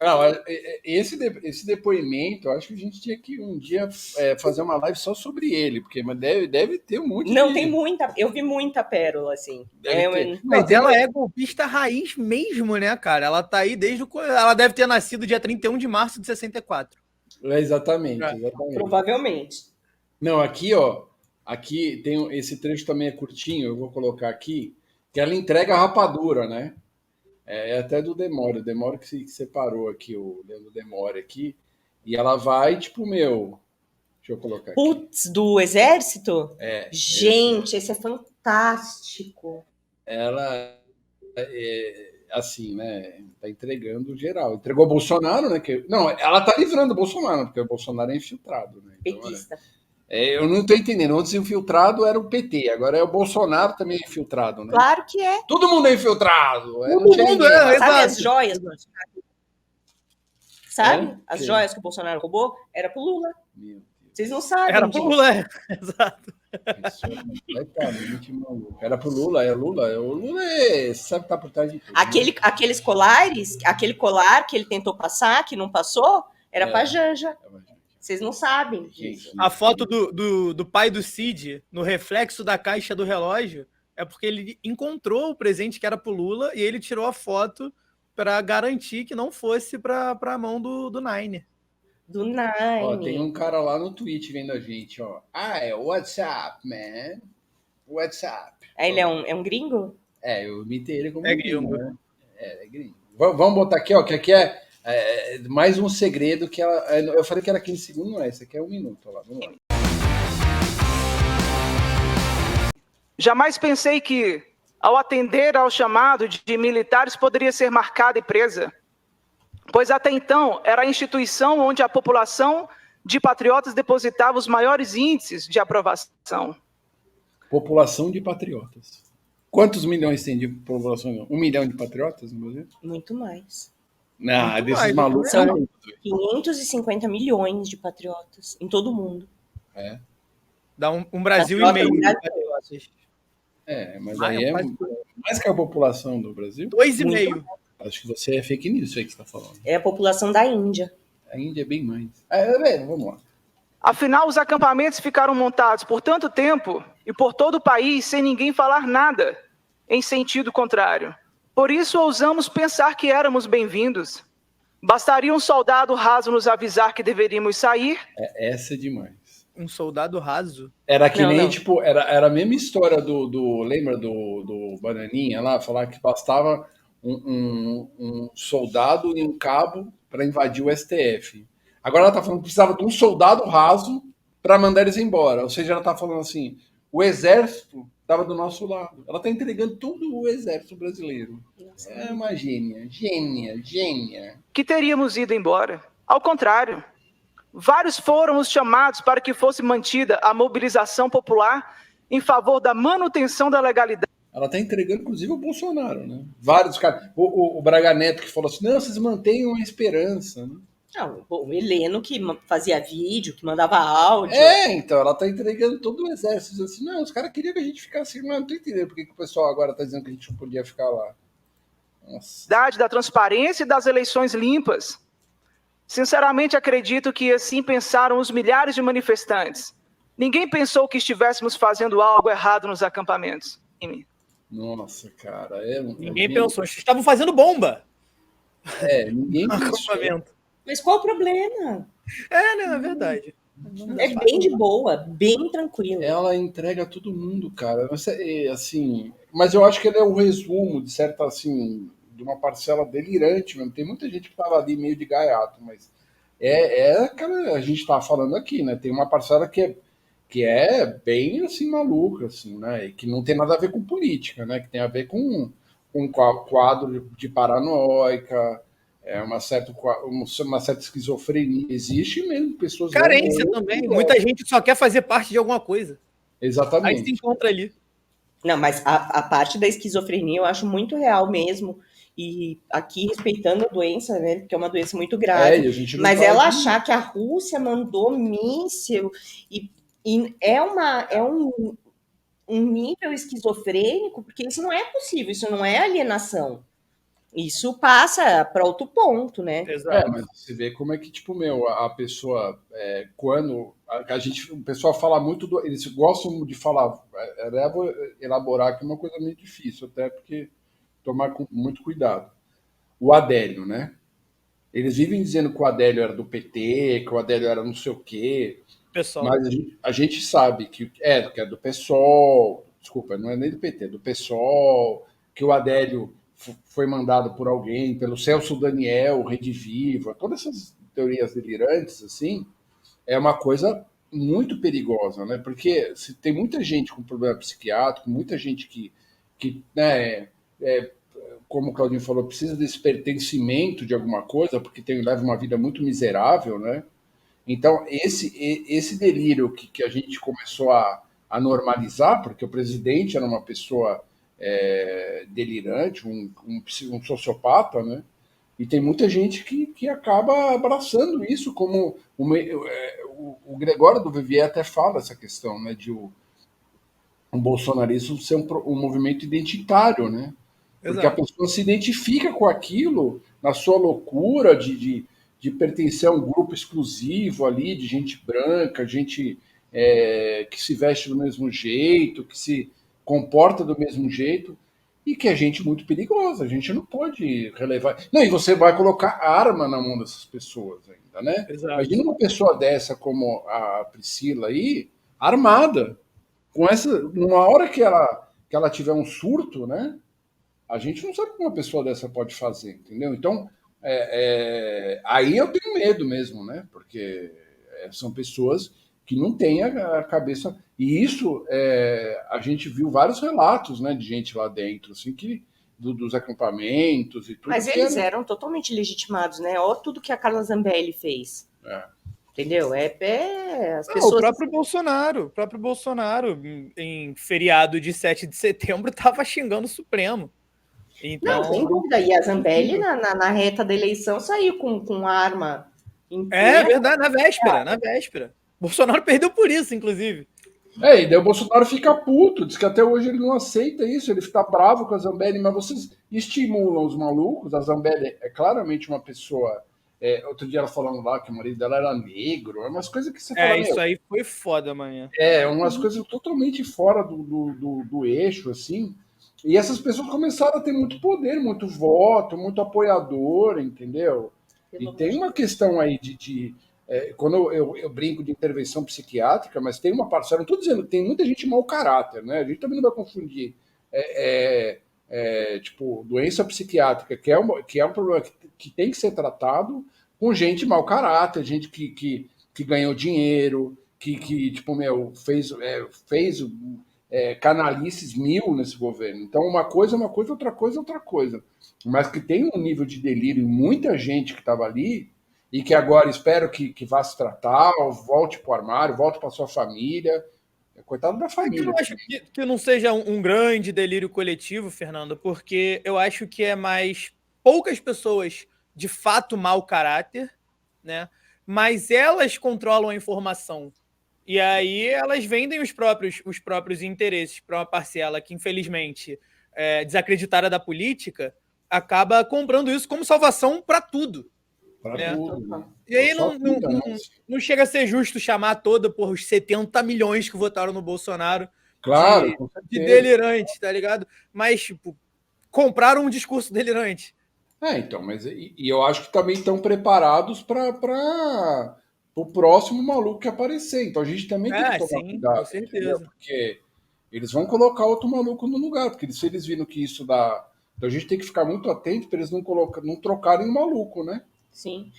Não, esse depoimento, eu acho que a gente tinha que um dia fazer uma live só sobre ele, porque mas deve ter um monte Não, tem de. muita. Eu vi muita pérola, assim. Deve ter. Não, Mas ela é golpista raiz mesmo, né, cara? Ela tá aí desde o. Ela deve ter nascido dia 31 de março de 64. Exatamente, É. exatamente. Provavelmente. Não, aqui, ó. Aqui tem esse trecho também é curtinho, eu vou colocar aqui, que ela entrega a rapadura, né? É até do Demore, o Demore que separou aqui, o Leandro Demore aqui, e ela vai, tipo, meu. Deixa eu colocar aqui. Putz, do exército? É, Gente, esse é fantástico. ela assim, né? Tá entregando geral. Entregou o Bolsonaro, né? Não, ela tá livrando o Bolsonaro, porque o Bolsonaro é infiltrado, né? Então, Petista. eu não tô entendendo. Antes infiltrado era o PT, agora é o Bolsonaro também é infiltrado, né? Claro que é. Todo mundo é infiltrado. Todo mundo é, Sabe exato. as joias? Sabe? É? As Que? joias que o Bolsonaro roubou? Era pro Lula. Meu Deus. Vocês não sabem Era pro disso. Lula, exato. Isso é completamente maluco. Era pro Lula, é Lula. O Lula sabe que tá por trás de tudo. Aqueles colares, aquele colar que ele tentou passar, que não passou, era pra Janja. Vocês não sabem disso. A foto do pai do Cid no reflexo da caixa do relógio é porque ele encontrou o presente que era pro Lula e ele tirou a foto para garantir que não fosse para a mão do Nine. Do Nine. Ó, tem um cara lá no Twitch vendo a gente, ó. É o WhatsApp, man. WhatsApp. Ele é um gringo? Eu imitei ele como gringo, né? É gringo. Vamos botar aqui, ó, que aqui é mais um segredo que ela. Eu falei que era 15 segundos, não é? Esse aqui é 1 minuto, ó lá. Vamos lá. Jamais pensei que, ao atender ao chamado de militares, poderia ser marcada e presa, pois até então era a instituição onde a população de patriotas depositava os maiores índices de aprovação. População de patriotas. Quantos milhões tem de população? 1 milhão de patriotas no Brasil? Muito mais. Não, Muito desses mais, malucos. São 550 milhões de patriotas em todo o mundo. Dá um Brasil Patriota e meio. do Patriotas. Mas aí é mais que a população do Brasil. 2,5. Acho que você é fake news, isso aí que você está falando. É a população da Índia. A Índia é bem mais. Vamos lá. Afinal, os acampamentos ficaram montados por tanto tempo e por todo o país sem ninguém falar nada em sentido contrário. Por isso, ousamos pensar que éramos bem-vindos. Bastaria um soldado raso nos avisar que deveríamos sair. Essa é demais. Um soldado raso? Era que nem, tipo, era a mesma história lembra do Bananinha lá, falar que bastava um soldado e um cabo para invadir o STF. Agora ela tá falando que precisava de um soldado raso para mandar eles embora. Ou seja, ela tá falando assim, o exército estava do nosso lado. Ela tá entregando todo o exército brasileiro. É uma gênia. Que teríamos ido embora. Ao contrário, vários foram os chamados para que fosse mantida a mobilização popular em favor da manutenção da legalidade. Ela tá entregando, inclusive, o Bolsonaro, né? Vários caras. O Braga Neto que falou assim, não, vocês mantenham a esperança, né? Não, o Heleno que fazia vídeo, que mandava áudio. Então, ela tá entregando todo o exército. Dizendo assim, não, os caras queriam que a gente ficasse, mas não tô entendendo por que o pessoal agora tá dizendo que a gente não podia ficar lá. Nossa. Da transparência e das eleições limpas. Sinceramente, acredito que assim pensaram os milhares de manifestantes. Ninguém pensou que estivéssemos fazendo algo errado nos acampamentos. Nossa, cara. Ninguém pensou. Estavam fazendo bomba. Ninguém pensou. Mas qual o problema? Né? É verdade. É bem de boa, bem tranquilo. Ela entrega todo mundo, cara. Assim, mas eu acho que ele é o resumo de certa, assim, de uma parcela delirante mesmo. Tem muita gente que tava ali meio de gaiato, mas cara, a gente tá falando aqui, né? Tem uma parcela que é bem, assim, maluca, assim, né? E que não tem nada a ver com política, né? Que tem a ver com quadro de paranoica, uma certa esquizofrenia. Existe mesmo pessoas... Carência também. Muita gente só quer fazer parte de alguma coisa. Exatamente. Aí se encontra ali. Não, mas a parte da esquizofrenia eu acho muito real mesmo. E aqui, respeitando a doença, né? Porque é uma doença muito grave. Mas ela achar que a Rússia mandou míssil e é um nível esquizofrênico, porque isso não é possível, isso não é alienação. Isso passa para outro ponto, né? Exato. Mas você vê como é que, tipo, a pessoa, quando o pessoal fala muito, eles gostam de falar, vou elaborar que é uma coisa meio difícil, até porque tomar muito cuidado. O Adélio, né? Eles vivem dizendo que o Adélio era do PT, que o Adélio era não sei o quê, Pessoal. mas a gente sabe que é do PSOL, desculpa, não é nem do PT, é do PSOL, que o Adélio foi mandado por alguém, pelo Celso Daniel, Rede Viva, todas essas teorias delirantes, assim, é uma coisa muito perigosa, né? Porque se tem muita gente com problema psiquiátrico, muita gente que né, como o Claudinho falou, precisa desse pertencimento de alguma coisa, porque leva uma vida muito miserável, né? Então, esse delírio que a gente começou a normalizar, porque o presidente era uma pessoa delirante, um sociopata, né? E tem muita gente que acaba abraçando isso como o Gregório do Vivier até fala essa questão, né? De o bolsonarismo ser um movimento identitário, né? Porque a Exato. pessoa se identifica com aquilo na sua loucura de pertencer a um grupo exclusivo ali, de gente branca, gente que se veste do mesmo jeito, que se comporta do mesmo jeito, e que é gente muito perigosa. A gente não pode relevar. Não, e você vai colocar arma na mão dessas pessoas ainda, né? Exato. Imagina uma pessoa dessa como a Priscila aí, armada. Com essa, numa hora que ela tiver um surto, né? A gente não sabe o que uma pessoa dessa pode fazer, entendeu? Então, aí eu tenho medo mesmo, né? Porque são pessoas que não têm a cabeça. E isso, a gente viu vários relatos, né, de gente lá dentro, assim, dos acampamentos e tudo. Mas eles eram totalmente legitimados, né? Olha tudo que a Carla Zambelli fez. Entendeu? As pessoas... O próprio Bolsonaro, em feriado de 7 de setembro, estava xingando o Supremo. Então... Não, sem dúvida. E a Zambelli, na reta da eleição, saiu com arma. É verdade, na véspera. Bolsonaro perdeu por isso, inclusive. E daí o Bolsonaro fica puto, diz que até hoje ele não aceita isso, ele fica bravo com a Zambelli, mas vocês estimulam os malucos. A Zambelli é claramente uma pessoa. Outro dia ela falando lá que o marido dela era negro, umas coisas que você fala. Isso aí foi foda amanhã. Umas coisas totalmente fora do eixo, assim. E essas pessoas começaram a ter muito poder, muito voto, muito apoiador, entendeu? E tem uma questão aí quando eu brinco de intervenção psiquiátrica, mas tem uma parcela, não estou dizendo que tem muita gente mau caráter, né? A gente também não vai confundir tipo, doença psiquiátrica, que é um problema que tem que ser tratado, com gente mau caráter, gente que ganhou dinheiro, que tipo, fez canalices mil nesse governo. Então, uma coisa é uma coisa, outra coisa é outra coisa. Mas que tem um nível de delírio em muita gente que estava ali e que agora espero que vá se tratar, volte para o armário, volte para sua família. Coitado da família. Eu acho que não seja um grande delírio coletivo, Fernando, porque eu acho que é mais poucas pessoas de fato mau caráter, né? Mas elas controlam a informação. E aí elas vendem os próprios interesses para uma parcela que, infelizmente, desacreditada da política, acaba comprando isso como salvação para tudo. Para tudo. Né? E aí não chega a ser justo chamar toda por os 70 milhões que votaram no Bolsonaro de delirante, tá ligado? Mas, tipo, compraram um discurso delirante. Então, mas eu acho que também estão preparados para o próximo maluco que aparecer. Então a gente também tem que tomar cuidado. Com certeza. Porque eles vão colocar outro maluco no lugar, porque se eles viram que isso dá. Então a gente tem que ficar muito atento para eles não trocarem o maluco, né? Sim.